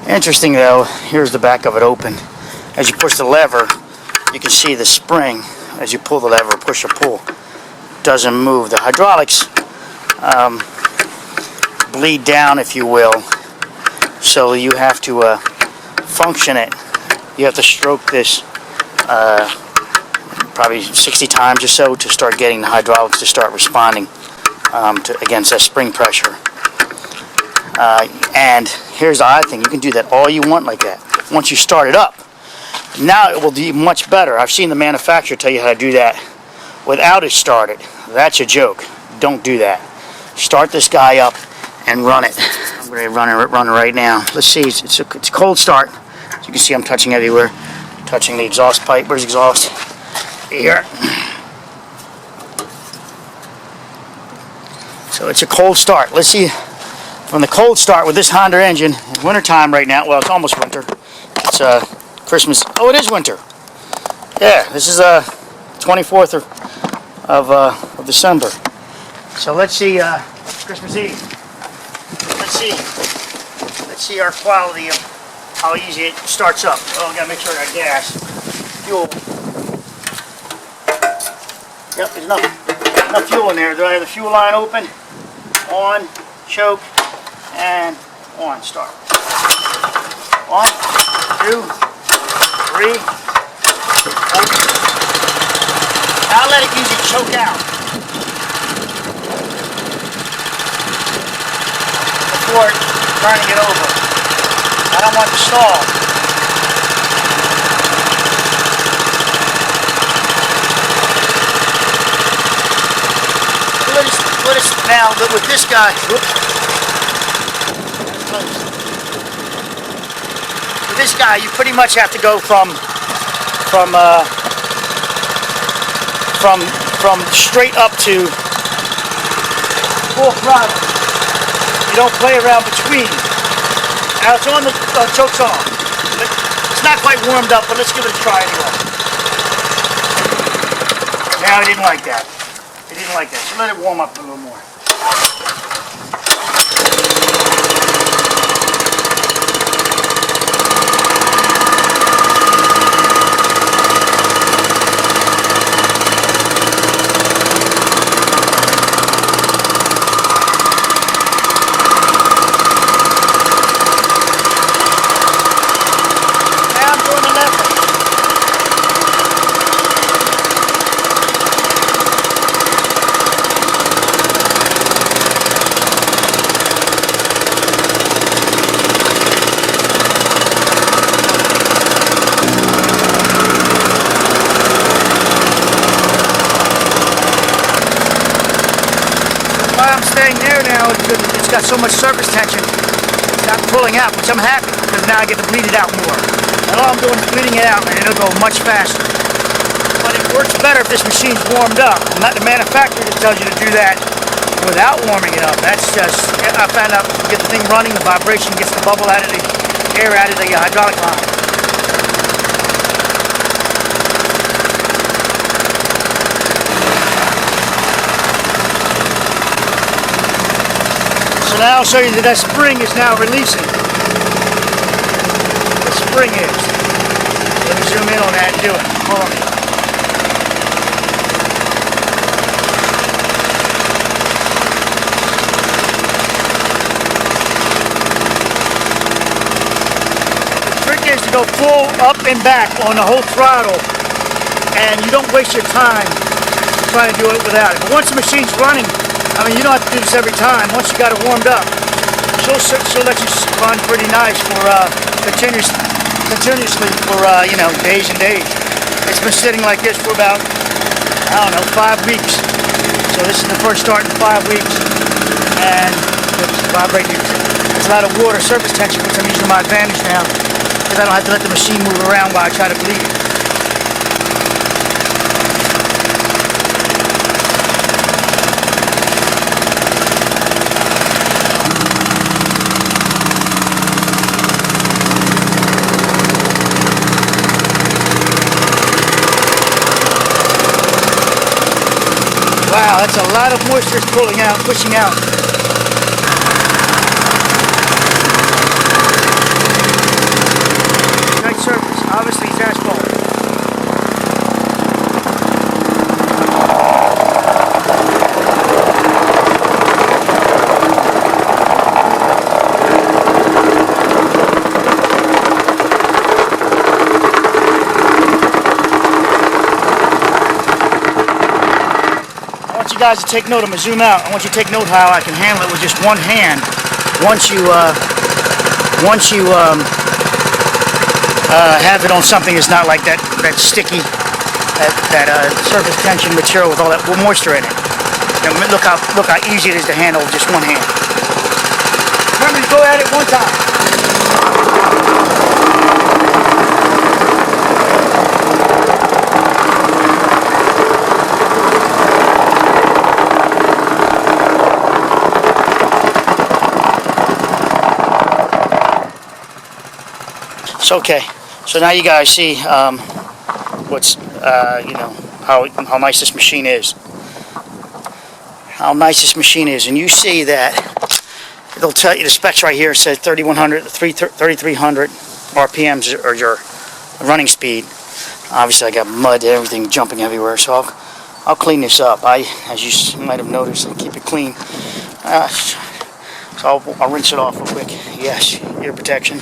Interesting though, here's the back of it open. As you push the lever, you can see the spring. As you pull the lever, push or pull, doesn't move. The hydraulics bleed down, if you will. So you have to function it. You have to stroke this probably 60 times or so to start getting the hydraulics to start responding against that spring pressure. And here's the odd thing, you can do that all you want like that. Once you start it up, now it will be much better. I've seen the manufacturer tell you how to do that without it started. That's a joke. Don't do that. Start this guy up and run it. I'm going to run it right now. Let's see, it's a cold start. As you can see, I'm touching everywhere. Touching the exhaust pipe. Where's the exhaust? Here. So it's a cold start. Let's see from the cold start with this Honda engine. Winter time right now. Well, it's almost winter. It's Christmas. Oh, it is winter. Yeah, this is 24th of December. So let's see Christmas Eve. Let's see our quality of how easy it starts up. Oh, I gotta make sure I got gas, fuel. Yep, there's enough fuel in there. Do I have the fuel line open? On, choke, and on. Start. 1, 2, 3. Open. Now let it easy choke out before turning it over. I don't want to stall. Let us now with this guy. With this guy, you pretty much have to go from straight up to full throttle. You don't play around between. Now it's on, the choke's on. It's not quite warmed up, but let's give it a try anyway. Now it didn't like that. It didn't like that. So let it warm up a little more. Staying there now, it's got so much surface tension, it's not pulling out, which I'm happy because now I get to bleed it out more. And all I'm doing is bleeding it out and it'll go much faster. But it works better if this machine's warmed up. Not the manufacturer that tells you to do that without warming it up. That's just, I found out, get the thing running, the vibration gets the bubble out of the air out of the hydraulic line. So now I'll show you that spring is now releasing. The spring is. Let me zoom in on that and do it. Hold on. The trick is to go full up and back on the whole throttle, and you don't waste your time trying to do it without it. But once the machine's running, I mean, you don't have to do this every time. Once you got it warmed up, she'll let you run pretty nice for continuously for you know, days and days. It's been sitting like this for about, I don't know, 5 weeks. So this is the first start in 5 weeks, and it's vibrating. It's a lot of water surface tension, which I'm using to my advantage now, because I don't have to let the machine move around while I try to bleed it. Wow, that's a lot of moisture pulling out, pushing out. you guys to take note. I'm going to zoom out. I want you to take note how I can handle it with just one hand. Once you have it on something that's not like that sticky, that surface tension material with all that moisture in it. And look how easy it is to handle with just one hand. Remember to go at it one time. So okay, so now you guys see what's you know, how nice this machine is. How nice this machine is, and you see that it'll tell you the specs right here. It says 3,100, 3,300 RPMs or your running speed. Obviously, I got mud and everything jumping everywhere, so I'll clean this up. As you might have noticed, I keep it clean. So I'll rinse it off real quick. Yes, ear protection.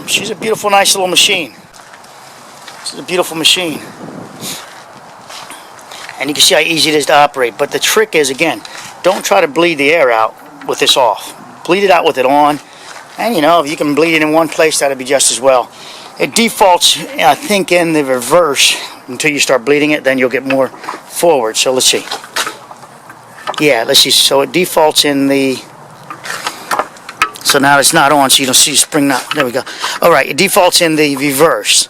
She's a beautiful, nice little machine. She's a beautiful machine. And you can see how easy it is to operate. But the trick is, again, don't try to bleed the air out with this off. Bleed it out with it on. And, you know, if you can bleed it in one place, that'll be just as well. It defaults, I think, in the reverse until you start bleeding it. Then you'll get more forward. So let's see. Yeah, let's see. So it defaults in the... So now it's not on, so you don't see the spring now. There we go. All right, it defaults in the reverse.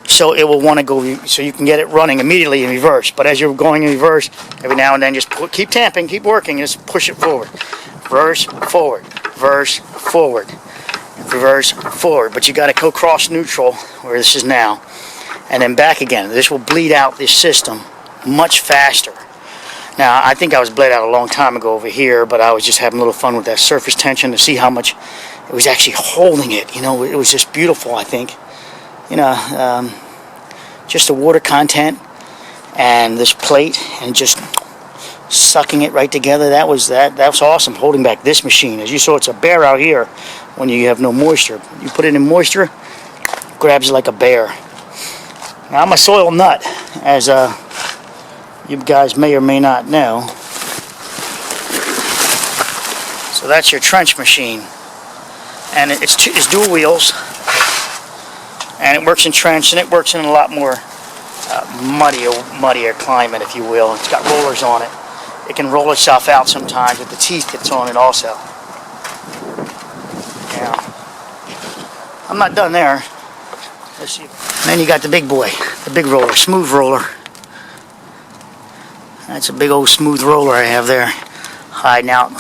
So it will want to go, so you can get it running immediately in reverse. But as you're going in reverse, every now and then just keep tamping, keep working, and just push it forward. Reverse, forward, reverse, forward, reverse, forward. But you got to go cross neutral, where this is now, and then back again. This will bleed out this system much faster. Now, I think I was bled out a long time ago over here, but I was just having a little fun with that surface tension to see how much it was actually holding it. You know, it was just beautiful, I think. You know, just the water content and this plate and just sucking it right together. That was awesome, holding back this machine. As you saw, it's a bear out here when you have no moisture. You put it in moisture, it grabs it like a bear. Now, I'm a soil nut, as you guys may or may not know. So that's your trench machine, and it's dual wheels, and it works in trench, and it works in a lot more muddier climate, if you will. It's got rollers on it. It can roll itself out sometimes with the teeth that's on it also. Now, I'm not done there. Let's see. And then you got the big boy, the big roller, smooth roller. That's a big old smooth roller I have there, hiding out.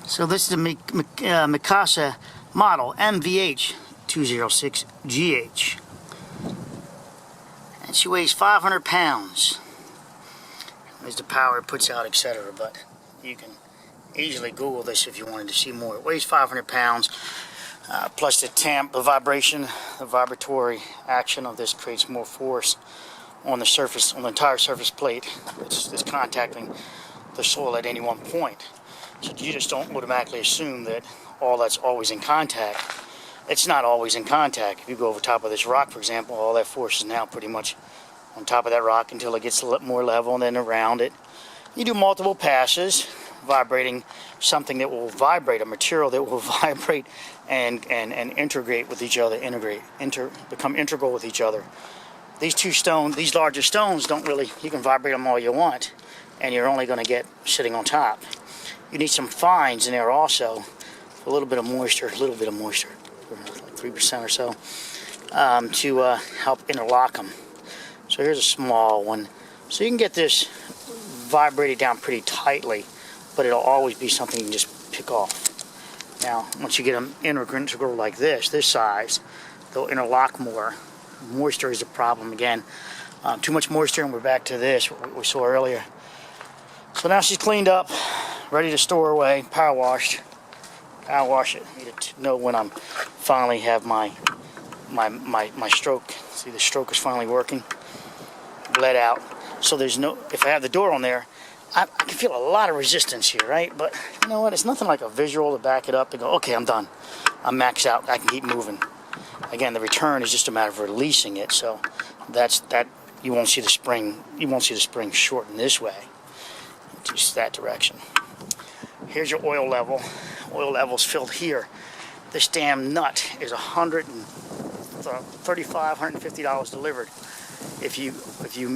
So this is the Mikasa Model MVH-206GH. And she weighs 500 pounds. There's the power it puts out, etc. But you can easily Google this if you wanted to see more. It weighs 500 pounds. Plus the vibration, the vibratory action of this creates more force on the surface, on the entire surface plate that's contacting the soil at any one point. So you just don't automatically assume that all that's always in contact. It's not always in contact. If you go over top of this rock, for example, all that force is now pretty much on top of that rock until it gets a little more level, and then around it. You do multiple passes, vibrating something that will vibrate, a material that will vibrate and integrate with each other, become integral with each other. These these larger stones don't really, you can vibrate them all you want, and you're only going to get sitting on top. You need some fines in there also, a little bit of moisture, like 3% or so, to help interlock them. So here's a small one. So you can get this vibrated down pretty tightly, but it'll always be something you can just pick off. Now, once you get them integral like this size, they'll interlock more. Moisture is a problem again. Too much moisture, and we're back to this, what we saw earlier. So now she's cleaned up, ready to store away, power washed. Power wash it. Need to know when I'm finally have my stroke. See, the stroke is finally working. Bled out. So there's no, if I have the door on there, I can feel a lot of resistance here, right? But you know what? It's nothing like a visual to back it up and go, okay, I'm done. I'm maxed out. I can keep moving. Again, the return is just a matter of releasing it. So that you won't see the spring. You won't see the spring shorten this way, just that direction. Here's your oil level. Oil level's filled here. This damn nut is $135, $150 delivered. If you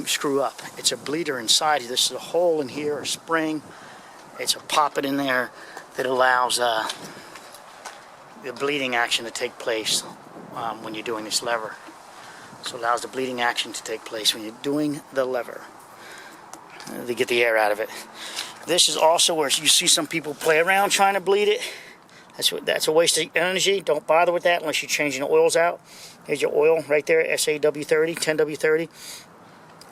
screw up, it's a bleeder inside. This is a hole in here, a spring. It's a poppet in there that allows the bleeding action to take place when you're doing this lever. So it allows the bleeding action to take place when you're doing the lever to get the air out of it. This is also where you see some people play around trying to bleed it. That's a waste of energy. Don't bother with that unless you're changing the oils out. Here's your oil right there, SAW30, 10W30.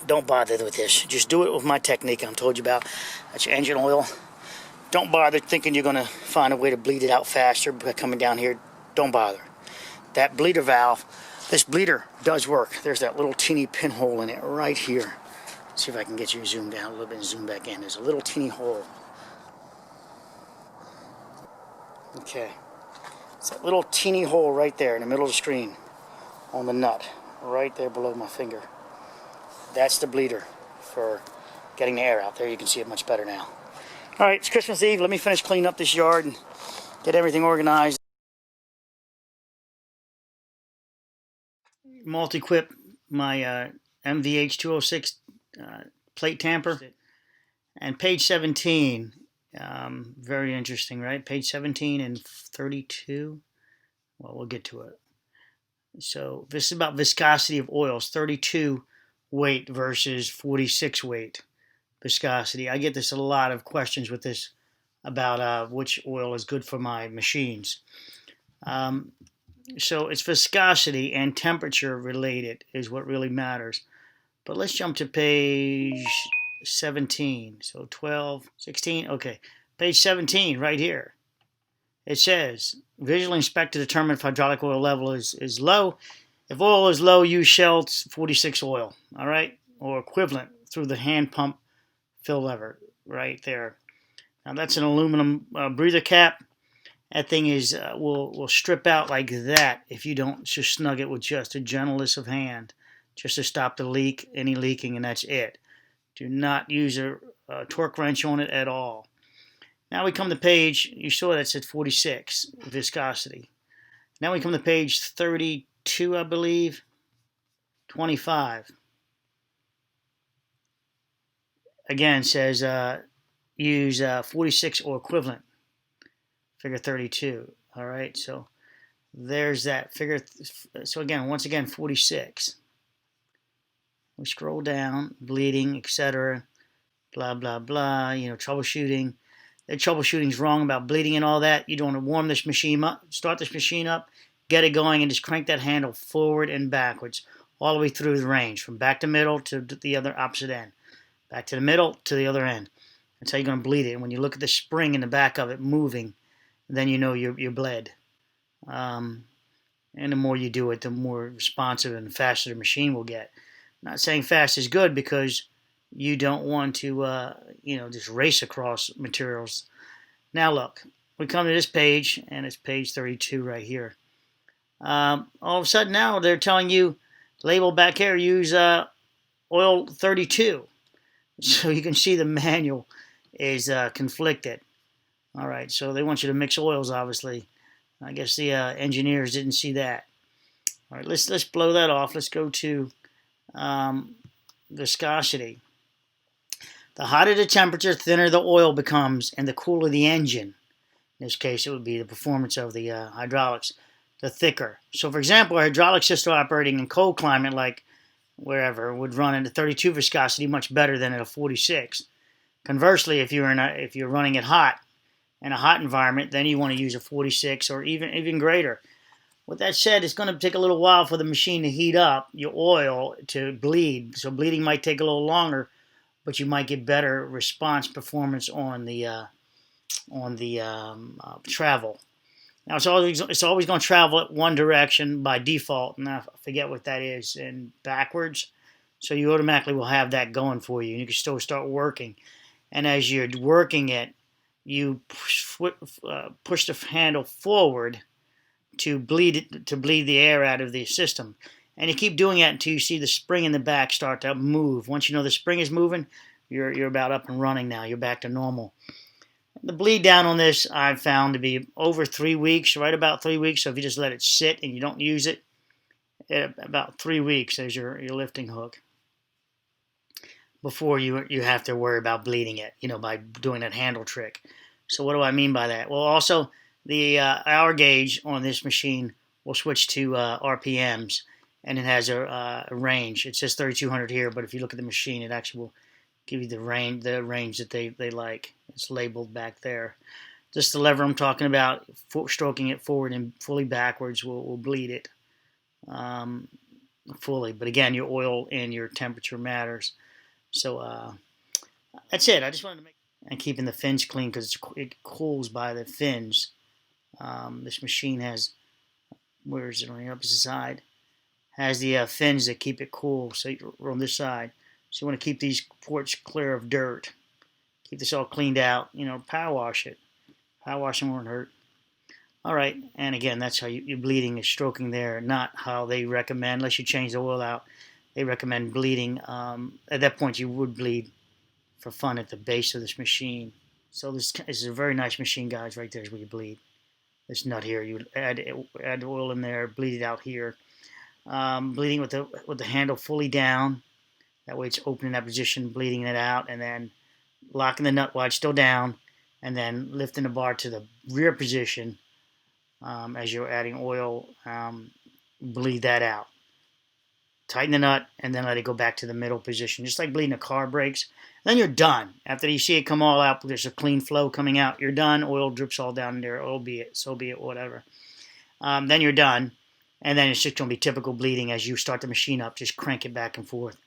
Don't bother with this. Just do it with my technique I told you about. That's your engine oil. Don't bother thinking you're going to find a way to bleed it out faster by coming down here. Don't bother. That bleeder valve, this bleeder does work. There's that little teeny pinhole in it right here. See if I can get you zoomed down a little bit and zoom back in. There's a little teeny hole. Okay. It's that little teeny hole right there in the middle of the screen on the nut, right there below my finger. That's the bleeder for getting the air out. There you can see it much better now. All right, it's Christmas Eve. Let me finish cleaning up this yard and get everything organized. Multiquip my MVH-206 plate tamper. And page 17, very interesting, right? Page 17 and 32. Well, we'll get to it. So this is about viscosity of oils, 32 weight versus 46 weight viscosity. I get this a lot of questions with this about which oil is good for my machines. So it's viscosity and temperature related is what really matters. But let's jump to page 17. So 12, 16, okay. Page 17 right here. It says, visually inspect to determine if hydraulic oil level is low. If oil is low, use Shell 46 oil, all right? Or equivalent through the hand pump fill lever right there. Now that's an aluminum breather cap. That thing is will strip out like that if you don't just snug it with just a gentleness of hand, just to stop the leak, any leaking, and that's it. Do not use a torque wrench on it at all. Now we come to page, you saw that said 46 viscosity. Now we come to page 32, I believe, 25. Again, says use 46 or equivalent, figure 32. All right, so there's that figure. So again, once again, 46. We scroll down, bleeding, etc., blah, blah, blah, troubleshooting. The troubleshooting's wrong about bleeding and all that. You don't want to warm this machine up, start this machine up, get it going, and just crank that handle forward and backwards all the way through the range, from back to middle to the other opposite end. Back to the middle to the other end. That's how you're going to bleed it. And when you look at the spring in the back of it moving, then you know you're bled. And the more you do it, the more responsive and faster the machine will get. I'm not saying fast is good because you don't want to, just race across materials. Now look, we come to this page, and it's page 32 right here. All of a sudden now they're telling you, label back here, use oil 32. So you can see the manual is conflicted. All right, so they want you to mix oils, obviously. I guess the engineers didn't see that. All right, let's blow that off. Let's go to viscosity. The hotter the temperature, thinner the oil becomes, and the cooler the engine. In this case, it would be the performance of the hydraulics, the thicker. So, for example, a hydraulic system operating in cold climate, like wherever, would run at a 32 viscosity much better than at a 46. Conversely, if you're running it hot in a hot environment, then you want to use a 46 or even greater. With that said, it's going to take a little while for the machine to heat up your oil to bleed. So bleeding might take a little longer, but you might get better response performance on the travel. Now it's always going to travel at one direction by default, and I forget what that is, and backwards. So you automatically will have that going for you, and you can still start working. And as you're working it, you push the handle forward to bleed the air out of the system. And you keep doing that until you see the spring in the back start to move. Once you know the spring is moving, you're about up and running now. You're back to normal. The bleed down on this I've found to be over 3 weeks, right about 3 weeks. So if you just let it sit and you don't use it, about 3 weeks as your lifting hook before you have to worry about bleeding it, by doing that handle trick. So what do I mean by that? Well, also the hour gauge on this machine will switch to RPMs, and it has a range. It says 3200 here, but if you look at the machine, it actually will give you the range that they like. It's labeled back there. Just the lever I'm talking about, stroking it forward and fully backwards will bleed it fully. But again, your oil and your temperature matters. So that's it. I just wanted to make and keeping the fins clean because it cools by the fins. This machine has, where is it on the opposite side? Has the fins that keep it cool. So you're on this side. So you want to keep these ports clear of dirt. Keep this all cleaned out. Power wash it. Power washing won't hurt. All right, and again, that's how you're bleeding is stroking there, not how they recommend, unless you change the oil out. They recommend bleeding. At that point, you would bleed for fun at the base of this machine. So this is a very nice machine, guys. Right there is where you bleed. This nut here, you add oil in there, bleed it out here. Bleeding with the handle fully down. That way it's open in that position, bleeding it out, and then locking the nut while it's still down, and then lifting the bar to the rear position as you're adding oil. Bleed that out. Tighten the nut, and then let it go back to the middle position, just like bleeding a car brakes. Then you're done. After you see it come all out, there's a clean flow coming out. You're done. Oil drips all down in there. So be it, whatever. Then you're done, and then it's just going to be typical bleeding as you start the machine up. Just crank it back and forth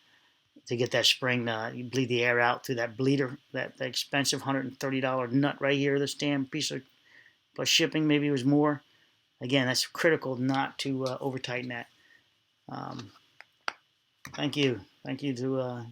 to get that spring. You bleed the air out through that bleeder, that expensive $130 nut right here. This damn piece of plus shipping, maybe it was more. Again, that's critical not to over tighten that. Thank you to